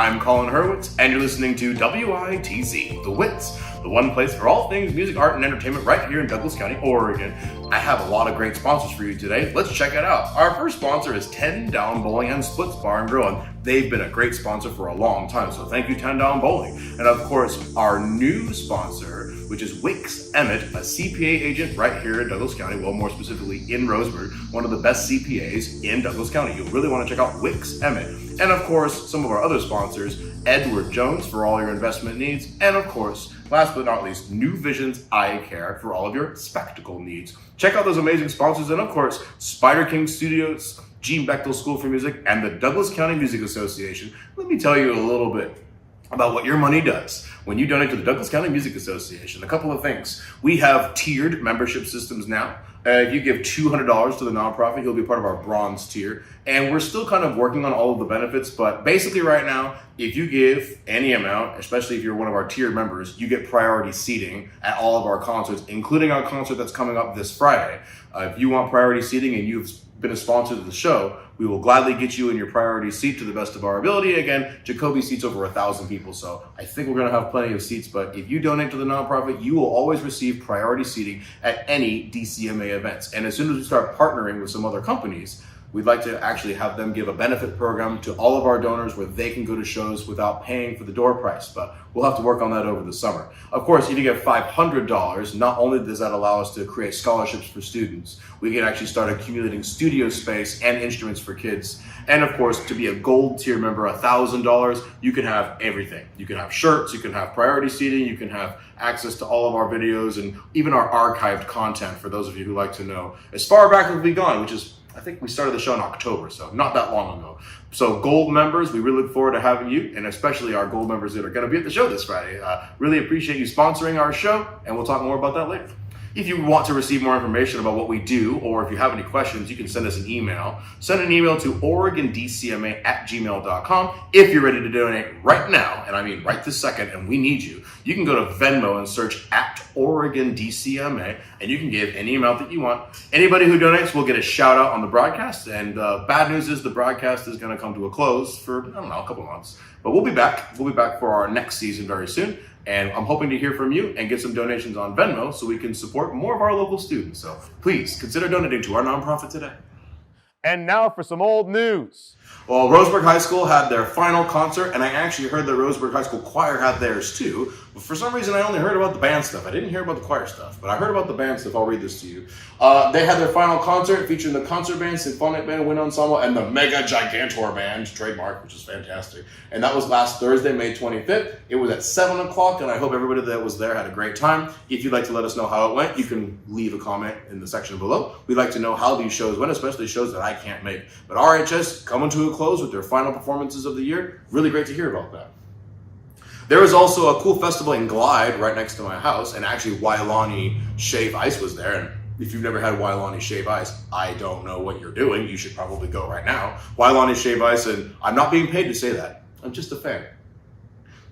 I'm Colin Hurwitz, and you're listening to WITZ, the WITZ, the one place for all things music, art, and entertainment right here in Douglas County, Oregon. I have a lot of great sponsors for you today. Let's check it out. Our first sponsor is 10 Down Bowling and Splits Bar and Grill, and they've been a great sponsor for a long time, so thank you, 10 Down Bowling. And of course, our new sponsor, which is WITZ Emmett, a CPA agent right here in Douglas County, well, more specifically in Roseburg, one of the best CPAs in Douglas County. You'll really want to check out WITZ Emmett. And of course, some of our other sponsors, Edward Jones for all your investment needs, and of course, last but not least, New Visions Eye Care for all of your spectacle needs. Check out those amazing sponsors, and of course, Spiderking Studios, Gene Bechtel School for Music, and the Douglas County Music Association. Let me tell you a little bit about what your money does when you donate to the Douglas County Music Association. A couple of things. We have tiered membership systems now. If you give $200 to the nonprofit, you'll be part of our bronze tier. And we're still kind of working on all of the benefits, but basically right now, if you give any amount, especially if you're one of our tiered members, you get priority seating at all of our concerts, including our concert that's coming up this Friday. If you want priority seating and you've been a sponsor to the show, we will gladly get you in your priority seat to the best of our ability. Again, Jacoby seats over 1,000 people, so I think we're going to have plenty of seats, but if you donate to the nonprofit, you will always receive priority seating at any DCMA events. And as soon as we start partnering with some other companies, we'd like to actually have them give a benefit program to all of our donors where they can go to shows without paying for the door price, but we'll have to work on that over the summer. Of course, if you give $500, not only does that allow us to create scholarships for students, we can actually start accumulating studio space and instruments for kids. And of course, to be a gold tier member, $1,000, you can have everything. You can have shirts, you can have priority seating, you can have access to all of our videos and even our archived content for those of you who like to know as far back as we've gone, which is, I think we started the show in October, so not that long ago. So gold members, we really look forward to having you, and especially our gold members that are going to be at the show this Friday. Really appreciate you sponsoring our show, and we'll talk more about that later. If you want to receive more information about what we do, or if you have any questions, you can send us an email. Send an email to oregondcma@gmail.com. If you're ready to donate right now, and I mean right this second, and we need you, you can go to Venmo and search @OregonDCMA, and you can give any amount that you want. Anybody who donates will get a shout out on the broadcast, and bad news is the broadcast is going to come to a close for, I don't know, a couple months. But we'll be back. We'll be back for our next season very soon. And I'm hoping to hear from you and get some donations on Venmo so we can support more of our local students. So please consider donating to our nonprofit today. And now for some old news. Well, Roseburg High School had their final concert, and I actually heard the Roseburg High School choir had theirs too. But for some reason, I only heard about the band stuff. I didn't hear about the choir stuff, but I heard about the band stuff. I'll read this to you. They had their final concert featuring the concert band, symphonic band, wind ensemble, and the Mega Gigantor Band, trademark, which is fantastic. And that was last Thursday, May 25th. It was at 7 o'clock, and I hope everybody that was there had a great time. If you'd like to let us know how it went, you can leave a comment in the section below. We'd like to know how these shows went, especially shows that I can't make. But RHS coming to a close with their final performances of the year. Really great to hear about that. There was also a cool festival in Glide right next to my house, and actually Wailani Shave Ice was there. And if you've never had Wailani Shave Ice, I don't know what you're doing. You should probably go right now. Wailani Shave Ice, and I'm not being paid to say that. I'm just a fan.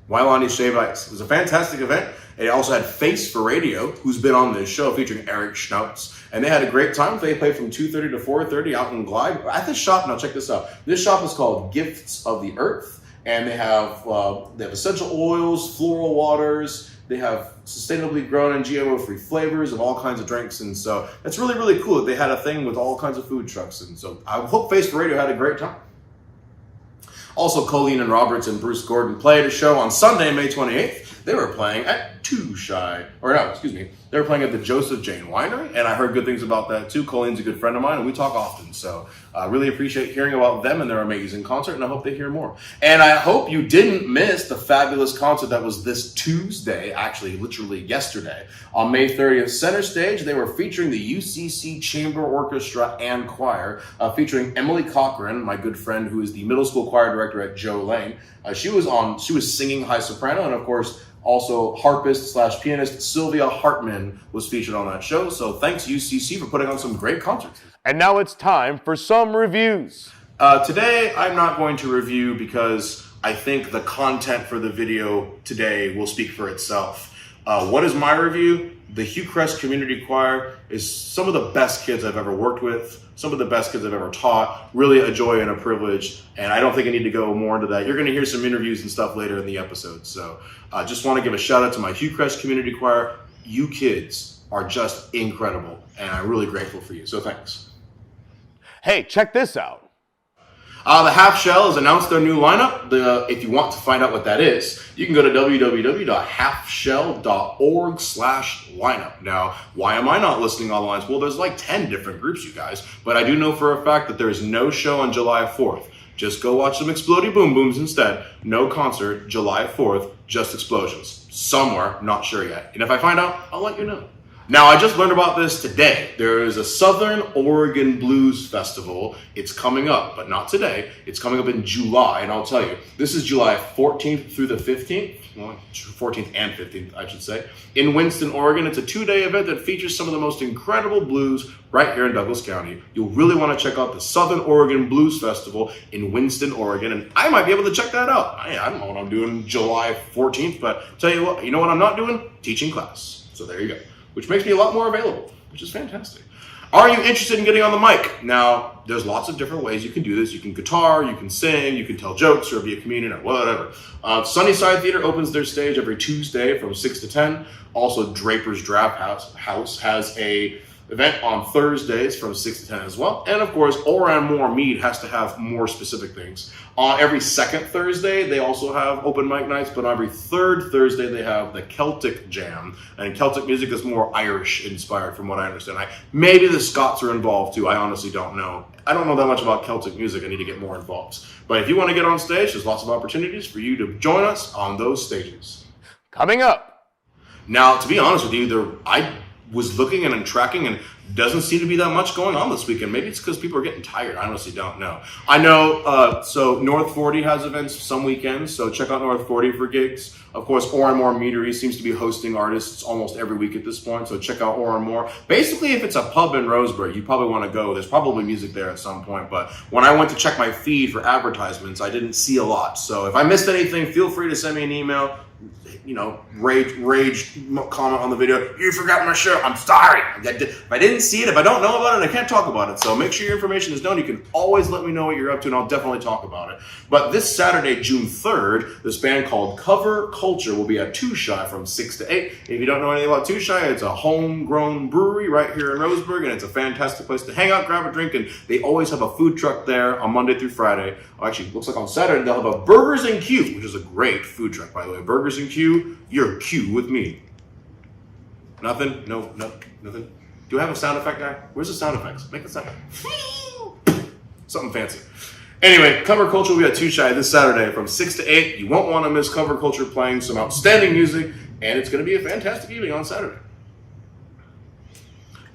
Wailani Shave Ice. It was a fantastic event. It also had Face for Radio, who's been on this show, featuring Eric Schnautz. And they had a great time. They played from 2:30 to 4:30 out in Glide. At this shop, now check this out. This shop is called Gifts of the Earth. And they have essential oils, floral waters. They have sustainably grown and GMO-free flavors of all kinds of drinks. And so it's really, really cool that they had a thing with all kinds of food trucks. And so I hope Face for Radio had a great time. Also, Colleen and Roberts and Bruce Gordon played a show on Sunday, May 28th. They were playing at they were playing at the Joseph Jane Winery, and I heard good things about that too. Colleen's a good friend of mine, and we talk often, so I really appreciate hearing about them and their amazing concert, and I hope they hear more. And I hope you didn't miss the fabulous concert that was this Tuesday, actually literally yesterday, on May 30th. Center stage, they were featuring the UCC Chamber Orchestra and Choir, featuring Emily Cochran, my good friend who is the middle school choir director at Joe Lane. She was singing high soprano, and of course, also harpist/pianist Sylvia Hartman was featured on that show. So thanks UCC for putting on some great concerts. And now it's time for some reviews. Today, I'm not going to review because I think the content for the video today will speak for itself. What is my review? The Hucrest Community Choir is some of the best kids I've ever worked with, some of the best kids I've ever taught. Really a joy and a privilege, and I don't think I need to go more into that. You're going to hear some interviews and stuff later in the episode. So I just want to give a shout out to my Hucrest Community Choir. You kids are just incredible, and I'm really grateful for you. So thanks. Hey, check this out. The Half Shell has announced their new lineup. If you want to find out what that is, you can go to www.halfshell.org/lineup. Now, why am I not listing all the lines? Well, there's like 10 different groups, you guys. But I do know for a fact that there is no show on July 4th. Just go watch some Explodey Boom Booms instead. No concert, July 4th, just explosions. Somewhere, not sure yet. And if I find out, I'll let you know. Now, I just learned about this today. There is a Southern Oregon Blues Festival. It's coming up, but not today. It's coming up in July, and I'll tell you, this is July 14th through the 15th. Well, 14th and 15th, I should say, in Winston, Oregon. It's a 2-day event that features some of the most incredible blues right here in Douglas County. You'll really want to check out the Southern Oregon Blues Festival in Winston, Oregon, and I might be able to check that out. I don't know what I'm doing July 14th, but tell you what, you know what I'm not doing? Teaching class. So there you go. Which makes me a lot more available, which is fantastic. Are you interested in getting on the mic? Now, there's lots of different ways you can do this. You can guitar, you can sing, you can tell jokes, or be a comedian, or whatever. Sunnyside Theater opens their stage every Tuesday from 6 to 10. Also, Draper's Draft House has a event on Thursdays from 6 to 10 as well. And of course, Oran Moore Mead has to have more specific things. On every second Thursday, they also have open mic nights, but on every third Thursday, they have the Celtic Jam. And Celtic music is more Irish inspired from what I understand. Maybe the Scots are involved too. I honestly don't know. I don't know that much about Celtic music. I need to get more involved. But if you want to get on stage, there's lots of opportunities for you to join us on those stages. Coming up. Now, to be honest with you, I was looking and tracking, and doesn't seem to be that much going on this weekend. Maybe it's because people are getting tired. I honestly don't know. I know, so North 40 has events some weekends, so check out North 40 for gigs. Of course, Oran Moore Meadery seems to be hosting artists almost every week at this point, so check out Oran Moore. Basically, if it's a pub in Roseburg, you probably want to go. There's probably music there at some point, but when I went to check my feed for advertisements, I didn't see a lot. So if I missed anything, feel free to send me an email. Rage comment on the video. You forgot my show. I'm sorry. If I didn't see it, if I don't know about it, I can't talk about it. So make sure your information is known. You can always let me know what you're up to, and I'll definitely talk about it. But this Saturday, June 3rd, this band called Cover Culture will be at Two Shy from 6 to 8. If you don't know anything about Two Shy, it's a homegrown brewery right here in Roseburg, and it's a fantastic place to hang out, grab a drink, and they always have a food truck there on Monday through Friday. Actually, looks like on Saturday they'll have a Burgers and Q, which is a great food truck, by the way. Burgers and Q, you're Q with me. Nothing? No, nothing. Do I have a sound effect guy? Where's the sound effects? Make a sound. Something fancy. Anyway, Cover Culture will be at Two Shy this Saturday from 6 to 8. You won't want to miss Cover Culture playing some outstanding music, and it's going to be a fantastic evening on Saturday.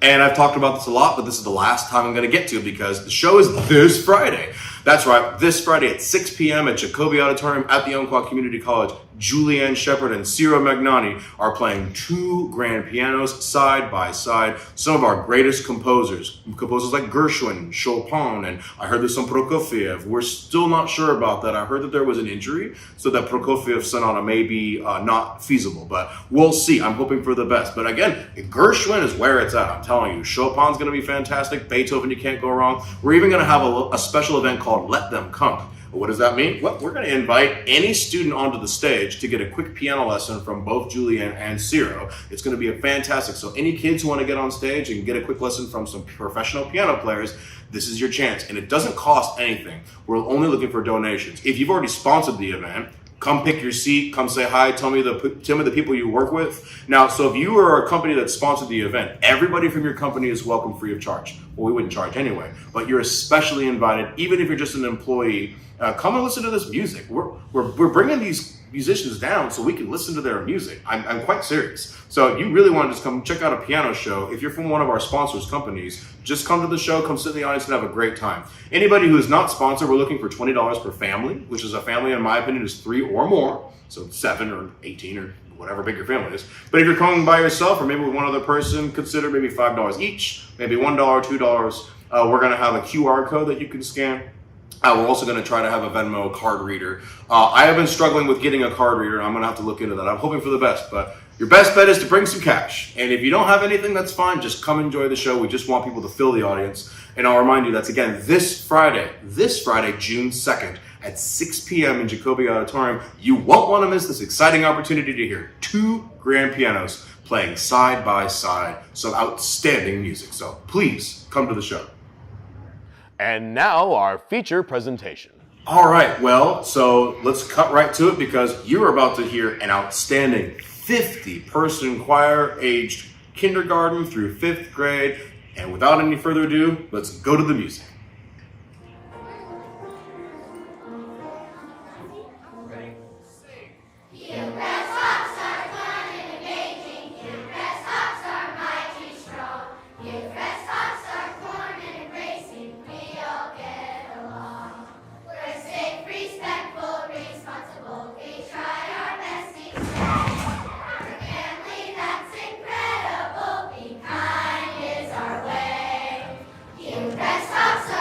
And I've talked about this a lot, but this is the last time I'm going to get to it because the show is this Friday. That's right, this Friday at 6 p.m. at Jacoby Auditorium at the Umpqua Community College. Julianne Shepard and Ciro Magnani are playing two grand pianos side by side. Some of our greatest composers like Gershwin, Chopin, and I heard there's some Prokofiev. We're still not sure about that. I heard that there was an injury, so that Prokofiev sonata may be not feasible, but we'll see. I'm hoping for the best. But again, Gershwin is where it's at. I'm telling you, Chopin's going to be fantastic. Beethoven, you can't go wrong. We're even going to have a special event called Let Them Come. What does that mean? Well, we're going to invite any student onto the stage to get a quick piano lesson from both Julianne and Ciro. It's going to be a fantastic. So any kids who want to get on stage and get a quick lesson from some professional piano players, this is your chance. And it doesn't cost anything. We're only looking for donations. If you've already sponsored the event, come pick your seat, come say hi, tell me the people you work with. Now, so if you are a company that sponsored the event, everybody from your company is welcome free of charge. Well, we wouldn't charge anyway, but you're especially invited, even if you're just an employee. Come and listen to this music. We're bringing these musicians down so we can listen to their music. I'm quite serious. So if you really want to just come check out a piano show, if you're from one of our sponsors companies, just come to the show, come sit in the audience and have a great time. Anybody who is not sponsored, we're looking for $20 per family, which is a family, in my opinion, is 3 or more. So 7 or 18 or whatever big your family is. But if you're coming by yourself or maybe with one other person, consider maybe $5 each, maybe $1, $2. We're going to have a QR code that you can scan. We're also going to try to have a Venmo card reader. I have been struggling with getting a card reader. I'm going to have to look into that. I'm hoping for the best, but Your best bet is to bring some cash. And if you don't have anything, that's fine. Just come enjoy the show. We just want people to fill the audience. And I'll remind you, that's again this Friday, June 2nd at 6 p.m. in Jacoby Auditorium. You won't want to miss this exciting opportunity to hear 2 grand pianos playing side by side some outstanding music. So please come to the show. And now our feature presentation. All right, well, so let's cut right to it because you're about to hear an outstanding 50-person choir aged kindergarten through 5th grade. And without any further ado, let's go to the music. Hucrest hops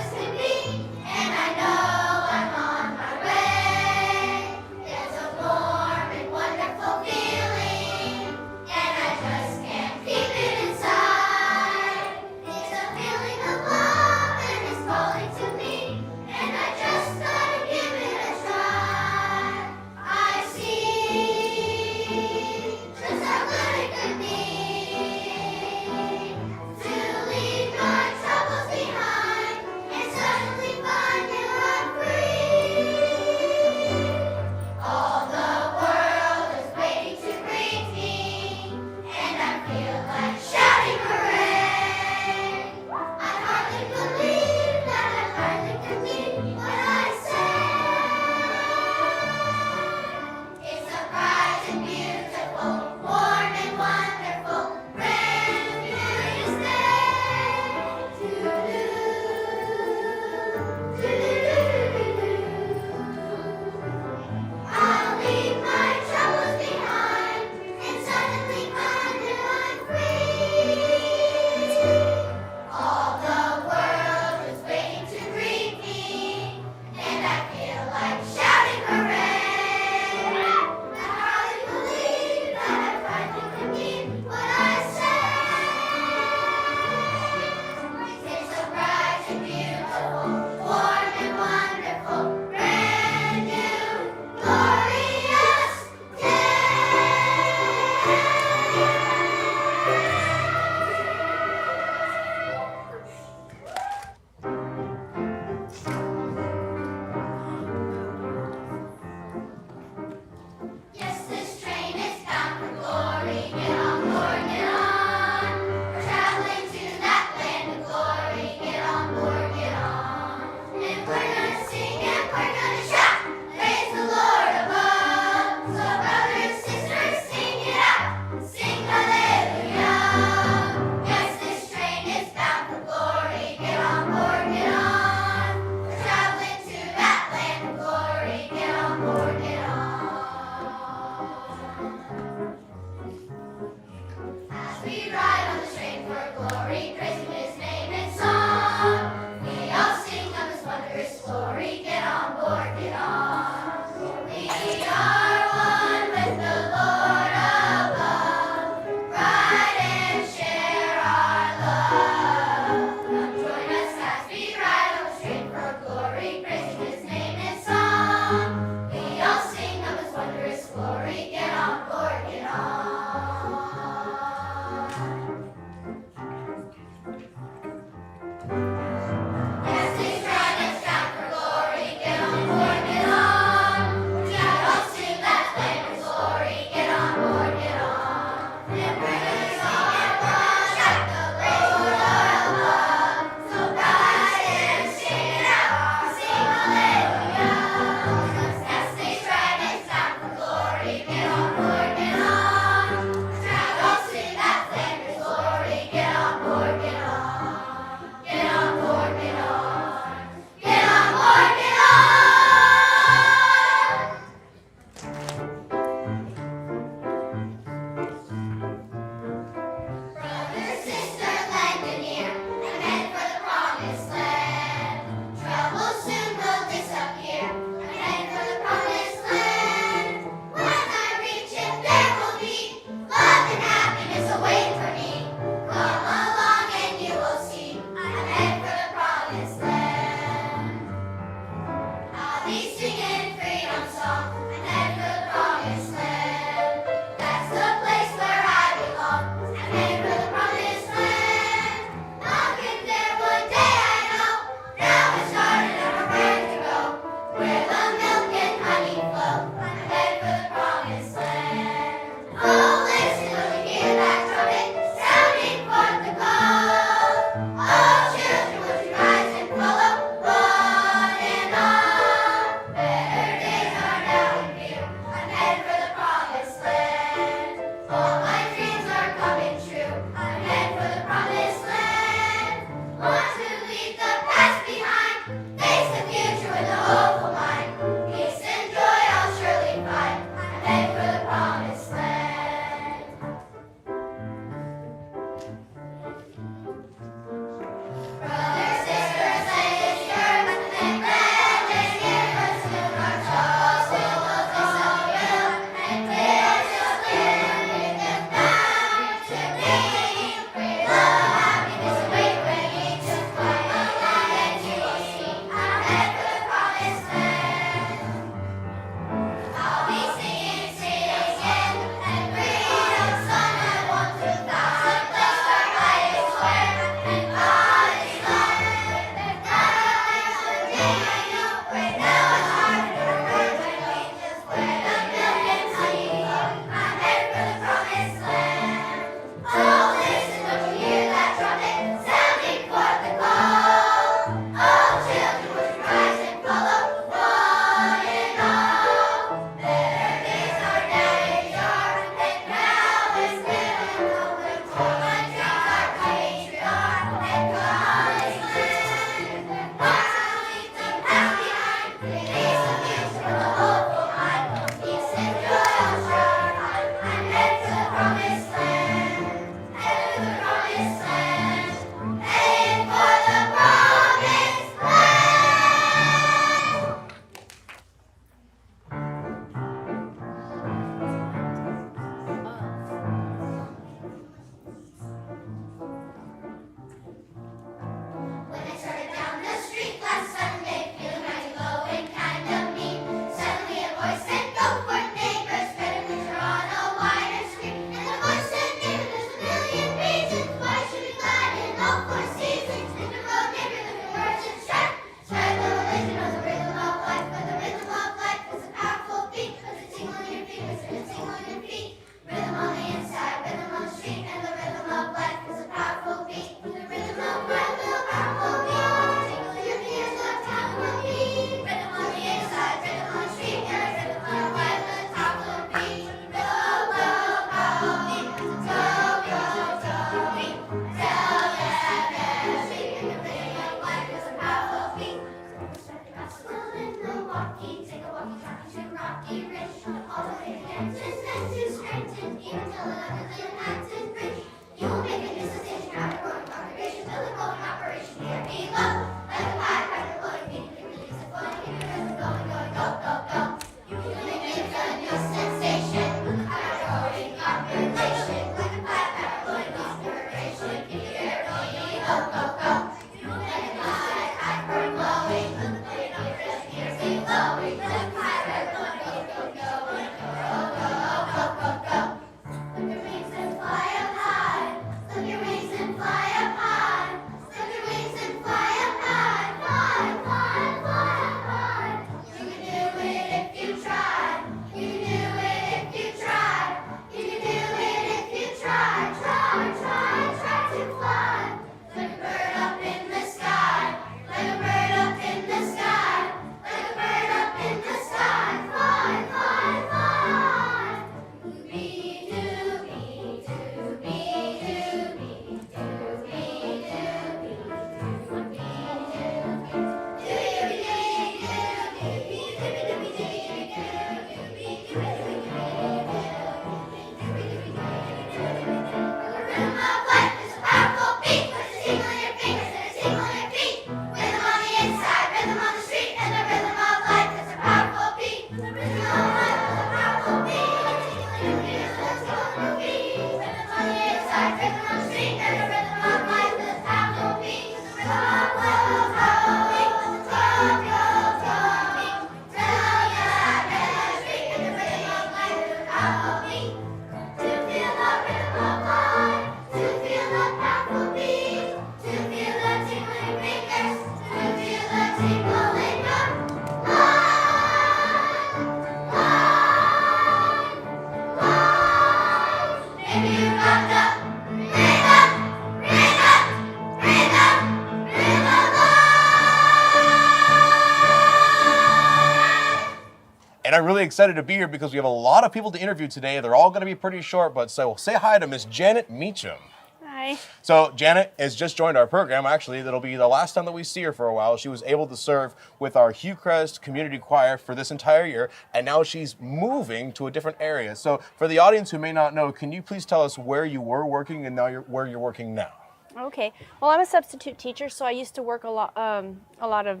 And I'm really excited to be here because we have a lot of people to interview today. They're all going to be pretty short, but so say hi to Miss Janet Meacham. Hi. So Janet has just joined our program. Actually, that'll be the last time that we see her for a while. She was able to serve with our Hucrest community choir for this entire year, and now she's moving to a different area. So for the audience who may not know, can you please tell us where you were working and now where you're working now? Okay. Well, I'm a substitute teacher, so I used to work a lot of,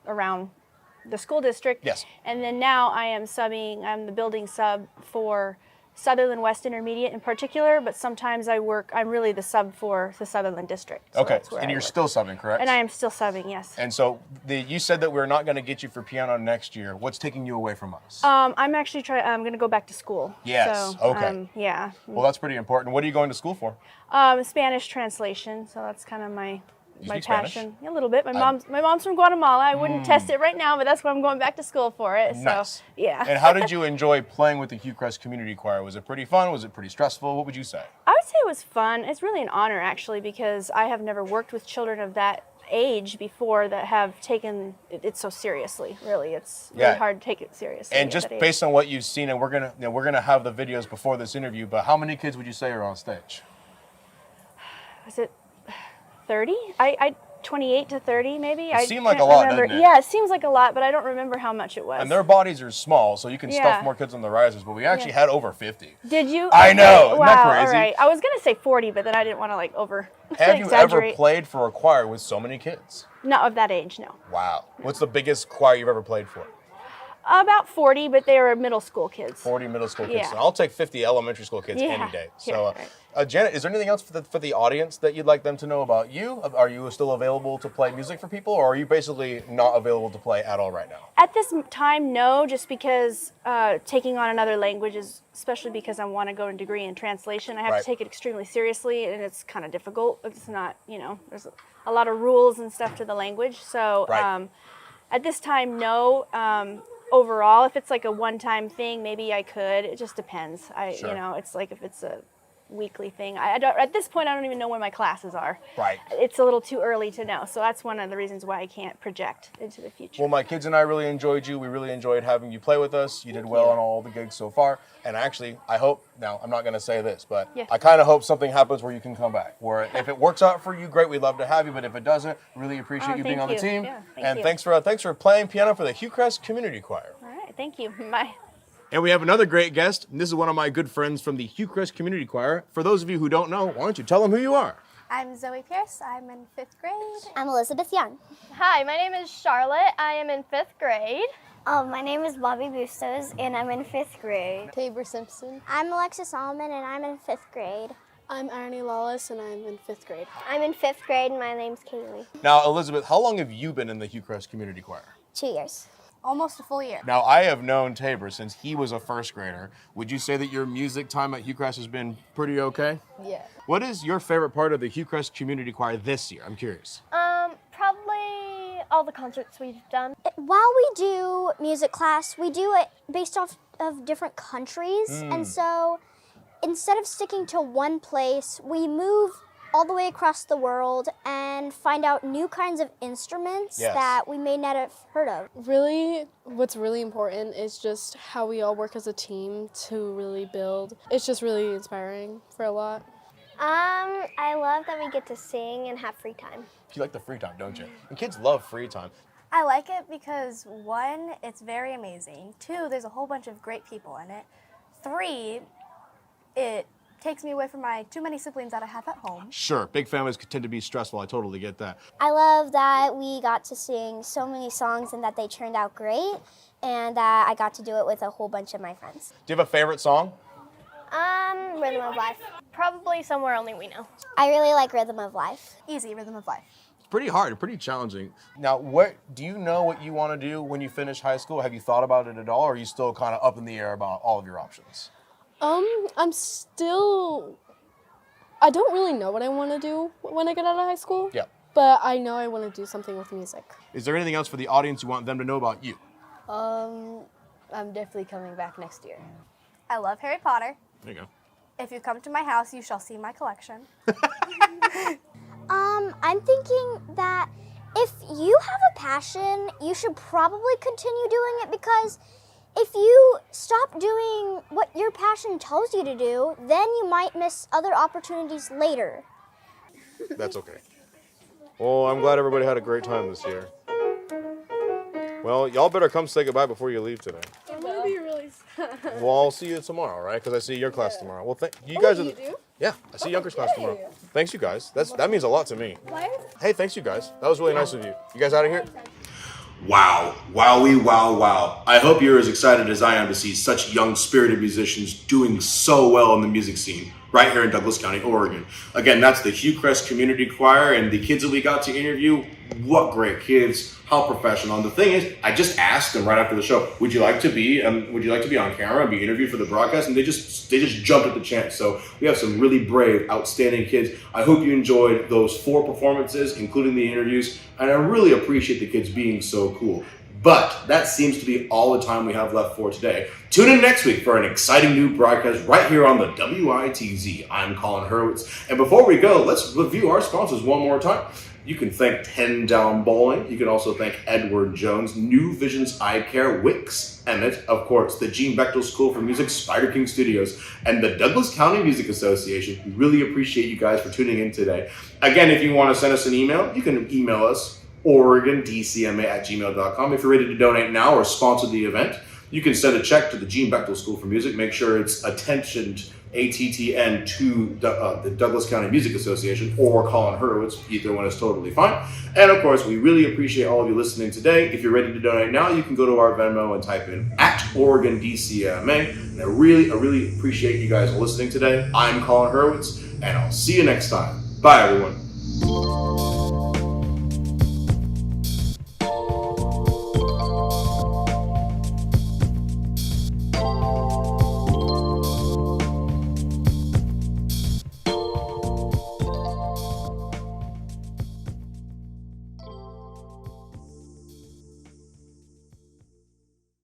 around the school district. Yes. And then now I am subbing. I'm the building sub for Sutherland West Intermediate in particular, but sometimes I'm really the sub for the Sutherland District. So Okay, that's where and I you're work. still subbing, correct? And I am still subbing, yes. And so you said that we're not going to get you for piano next year. What's taking you away from us? I'm actually I'm going to go back to school. Yes, So, okay. yeah. Well, that's pretty important. What are you going to school for? Spanish translation, so that's kind of my speak passion. A little bit. My mom's from Guatemala. I wouldn't test it right now, but that's why I'm going back to school for it. Nice. So, yeah. And how did you enjoy playing with the Hucrest Community Choir? Was it pretty fun? Was it pretty stressful? What would you say? I would say it was fun. It's really an honor, actually, because I have never worked with children of that age before that have taken it so seriously. Really, it's really hard to take it seriously. And just based on what you've seen, and we're gonna have the videos before this interview. But how many kids would you say are on stage? Was it 30? I 28 to 30 maybe. It seemed like a lot, doesn't it? Yeah, it seems like a lot, but I don't remember how much it was. And their bodies are small, so you can Yeah. stuff more kids on the risers. But we actually had over 50. Did you? I know. Isn't Wow. that crazy? All right. I was gonna say 40, but then I didn't want to Have you ever exaggerate. played for a choir with so many kids? Not of that age, no. Wow. What's the biggest choir you've ever played for? About 40, but they were middle school kids. 40 middle school kids. Yeah. So I'll take 50 elementary school kids Yeah. any day. Yeah, So, right. Janet, is there anything else for the audience that you'd like them to know about you? Are you still available to play music for people, or are you basically not available to play at all right now? At this time, no, just because taking on another language is, especially because I want to go a degree in translation, I have Right. to take it extremely seriously, and it's kind of difficult. It's not, there's a lot of rules and stuff to the language. So Right. at this time, no. Overall, if it's like a one-time thing, maybe I could. It just depends. Sure. It's like if it's a weekly thing. I don't, at this point, I don't even know when my classes are. Right. It's a little too early to know. So that's one of the reasons why I can't project into the future. Well, my kids and I really enjoyed you. We really enjoyed having you play with us. You did well on all the gigs so far. And actually, I hope, now I'm not going to say this, but Yeah. I kind of hope something happens where you can come back. Where if it works out for you, great, we'd love to have you. But if it doesn't, really appreciate you being on thank the you. team. Yeah, thank and you. thanks for playing piano for the Hucrest Community Choir. All right. Thank you. Bye. And we have another great guest. This is one of my good friends from the Hucrest Community Choir. For those of you who don't know, why don't you tell them who you are? I'm Zoe Pierce. I'm in 5th grade. I'm Elizabeth Young. Hi, my name is Charlotte. I am in 5th grade. My name is Bobby Bustos, and I'm in 5th grade. Tabor Simpson. I'm Alexis Solomon, and I'm in 5th grade. I'm Irony Lawless, and I'm in 5th grade. I'm in 5th grade, and my name's Kaylee. Now, Elizabeth, how long have you been in the Hucrest Community Choir? 2 years. Almost a full year. Now, I have known Tabor since he was a first grader. Would you say that your music time at Hucrest has been pretty okay? Yeah. What is your favorite part of the Hucrest Community Choir this year? I'm curious. Probably all the concerts we've done. While we do music class, we do it based off of different countries. And so instead of sticking to one place, we move all the way across the world and find out new kinds of instruments that we may not have heard of. Really, what's really important is just how we all work as a team to really build. It's just really inspiring for a lot. I love that we get to sing and have free time. You like the free time, don't you? And kids love free time. I like it because 1, it's very amazing. 2, there's a whole bunch of great people in it. 3, it takes me away from my too many siblings that I have at home. Sure, big families tend to be stressful. I totally get that. I love that we got to sing so many songs and that they turned out great, and that I got to do it with a whole bunch of my friends. Do you have a favorite song? Rhythm of Life. Probably Somewhere Only We Know. I really like Rhythm of Life. Easy, Rhythm of Life. It's pretty hard, pretty challenging. Now, do you know what you want to do when you finish high school? Have you thought about it at all, or are you still kind of up in the air about all of your options? I don't really know what I want to do when I get out of high school. Yeah. But I know I want to do something with music. Is there anything else for the audience you want them to know about you? I'm definitely coming back next year. I love Harry Potter. There you go. If you come to my house, you shall see my collection. I'm thinking that if you have a passion, you should probably continue doing it, because if you stop doing what your passion tells you to do, then you might miss other opportunities later. That's okay. Well, I'm glad everybody had a great time this year. Well, y'all better come say goodbye before you leave today. I'm going to be really sad. Well, I'll see you tomorrow, right? Because I see your class tomorrow. Well, you guys are. You do? Yeah, I see Younker's class tomorrow. Thanks, you guys. That means a lot to me. Hey, thanks, you guys. That was really nice of you. You guys out of here? Wow. Wowie, wow, wow. I hope you're as excited as I am to see such young, spirited musicians doing so well in the music scene right here in Douglas County, Oregon. Again, that's the Hucrest Community Choir, and the kids that we got to interview, what great kids, how professional. And the thing is, I just asked them right after the show, would you like to be on camera and be interviewed for the broadcast? And they just jumped at the chance. So we have some really brave, outstanding kids. I hope you enjoyed those 4 performances, including the interviews, and I really appreciate the kids being so cool. But that seems to be all the time we have left for today. Tune in next week for an exciting new broadcast right here on the WITZ. I'm Colin Hurwitz. And before we go, let's review our sponsors one more time. You can thank 10 Down Bowling. You can also thank Edward Jones, New Visions Eye Care, WITZ, Emmett, of course, the Gene Bechtel School for Music, Spiderking Studios, and the Douglas County Music Association. We really appreciate you guys for tuning in today. Again, if you want to send us an email, you can email us, OregonDCMA@gmail.com. If you're ready to donate now or sponsor the event, you can send a check to the Gene Bechtel School for Music. Make sure it's attentioned, ATTN, to the Douglas County Music Association or Colin Hurwitz. Either one is totally fine. And of course, we really appreciate all of you listening today. If you're ready to donate now, you can go to our Venmo and type in @OregonDCMA. And I really appreciate you guys listening today. I'm Colin Hurwitz, and I'll see you next time. Bye, everyone.